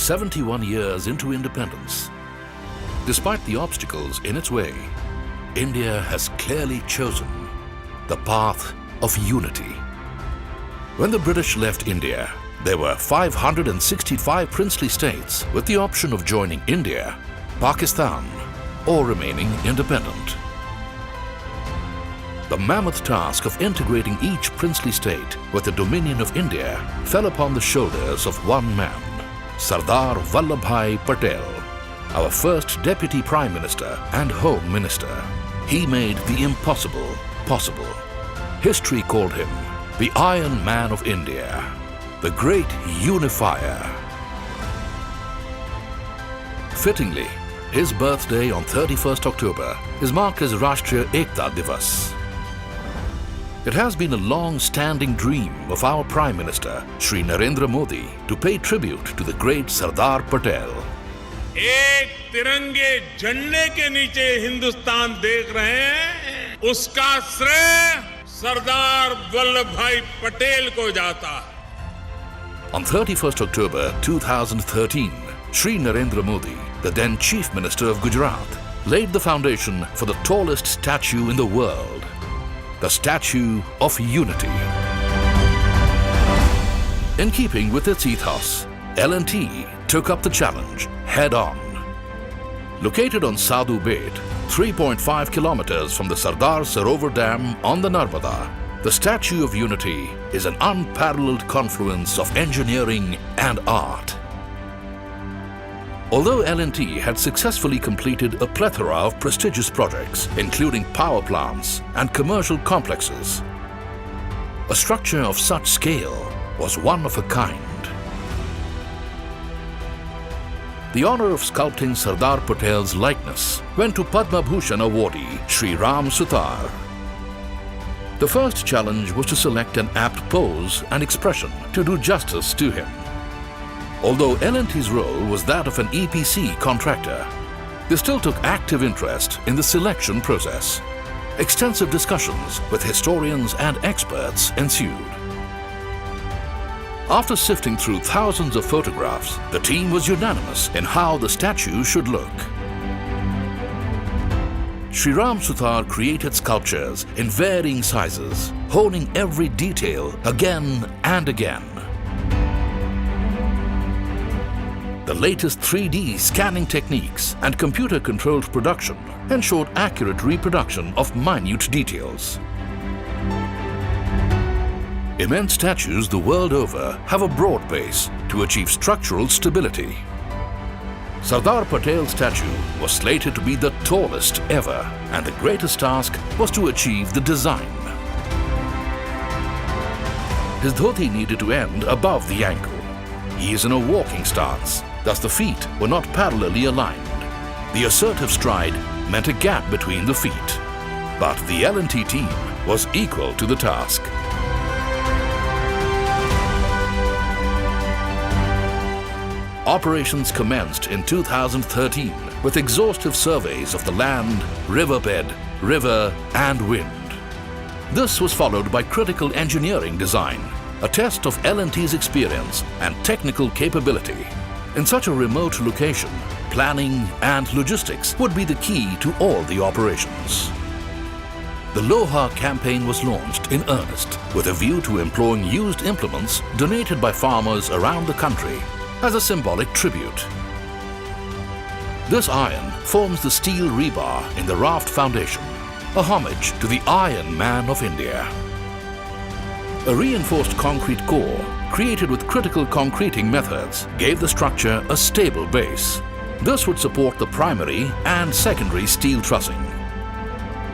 71 years into independence, despite the obstacles in its way, India has clearly chosen the path of unity. When the British left India, there were 565 princely states with the option of joining India, Pakistan, or remaining independent. The mammoth task of integrating each princely state with the dominion of India fell upon the shoulders of one man, Sardar Vallabhbhai Patel, our first Deputy Prime Minister and Home Minister. He made the impossible possible. History called him the Iron Man of India, the Great Unifier. Fittingly, his birthday on 31st October is marked as Rashtriya Ekta Divas. It has been a long-standing dream of our Prime Minister, Shri Narendra Modi, to pay tribute to the great Sardar Patel. एक तिरंगे झंडे के नीचे हिंदुस्तान देख रहे हैं, उसका श्रेय सरदार वल्लभ भाई पटेल को जाता है. On 31st October 2013, Shri Narendra Modi, the then Chief Minister of Gujarat, laid the foundation for the tallest statue in the world, the Statue of Unity. In keeping with its ethos, L&T took up the challenge head-on. Located on Sadhu Bait, 3.5 kilometers from the Sardar Sarovar Dam on the Narmada, the Statue of Unity is an unparalleled confluence of engineering and art. Although L&T had successfully completed a plethora of prestigious projects, including power plants and commercial complexes, a structure of such scale was one of a kind. The honor of sculpting Sardar Patel's likeness went to Padma Bhushan awardee Shri Ram Sutar. The first challenge was to select an apt pose and expression to do justice to him. Although L&T's role was that of an EPC contractor, they still took active interest in the selection process. Extensive discussions with historians and experts ensued. After sifting through thousands of photographs, the team was unanimous in how the statue should look. Shri Ram Sutar created sculptures in varying sizes, honing every detail again and again. The latest 3D scanning techniques and computer-controlled production ensured accurate reproduction of minute details. Immense statues the world over have a broad base to achieve structural stability. Sardar Patel's statue was slated to be the tallest ever, and the greatest task was to achieve the design. His dhoti needed to end above the ankle. He is in a walking stance, thus the feet were not parallelly aligned. The assertive stride meant a gap between the feet. But the L&T team was equal to the task. Operations commenced in 2013 with exhaustive surveys of the land, riverbed, river and wind. This was followed by critical engineering design, a test of L&T's experience and technical capability. In such a remote location, planning and logistics would be the key to all the operations. The Loha campaign was launched in earnest with a view to employing used implements donated by farmers around the country as a symbolic tribute. This iron forms the steel rebar in the raft foundation, a homage to the Iron Man of India. A reinforced concrete core, created with critical concreting methods, gave the structure a stable base. This would support the primary and secondary steel trussing.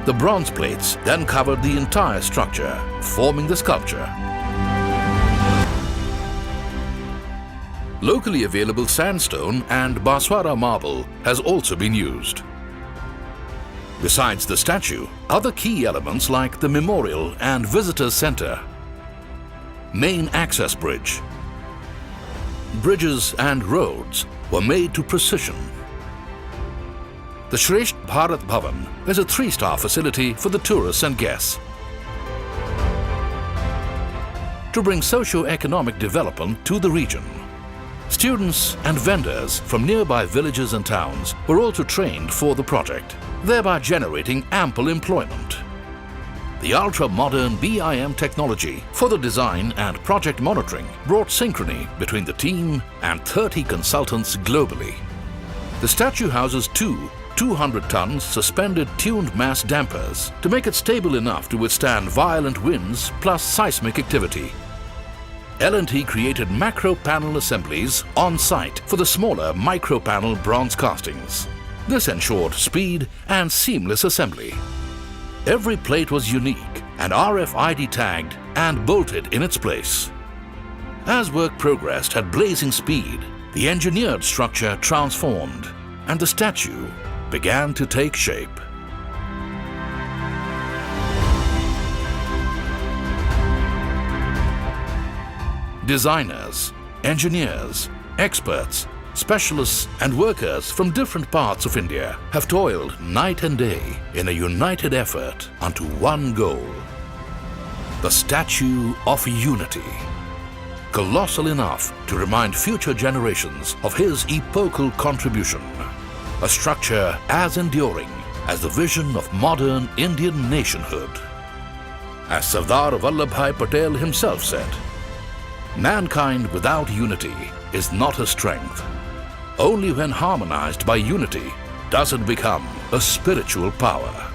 The bronze plates then covered the entire structure, forming the sculpture. Locally available sandstone and Baswara marble has also been used. Besides the statue, other key elements like the memorial and visitor center, main access bridge, bridges and roads were made to precision. The Shresht Bharat Bhavan is a 3-star facility for the tourists and guests. To bring socio-economic development to the region, Students and vendors from nearby villages and towns were also trained for the project, thereby generating ample employment. The ultra-modern BIM technology for the design and project monitoring brought synchrony between the team and 30 consultants globally. The statue houses two 200-ton suspended tuned mass dampers to make it stable enough to withstand violent winds plus seismic activity. L&T created macro panel assemblies on site for the smaller micro panel bronze castings. This ensured speed and seamless assembly. Every plate was unique and RFID tagged and bolted in its place. As work progressed at blazing speed, the engineered structure transformed and the statue began to take shape. Designers, engineers, experts, specialists and workers from different parts of India have toiled night and day in a united effort unto one goal: the Statue of Unity. Colossal enough to remind future generations of his epochal contribution. A structure as enduring as the vision of modern Indian nationhood. As Sardar Vallabhbhai Patel himself said, "Mankind without unity is not a strength. Only when harmonized by unity does it become a spiritual power."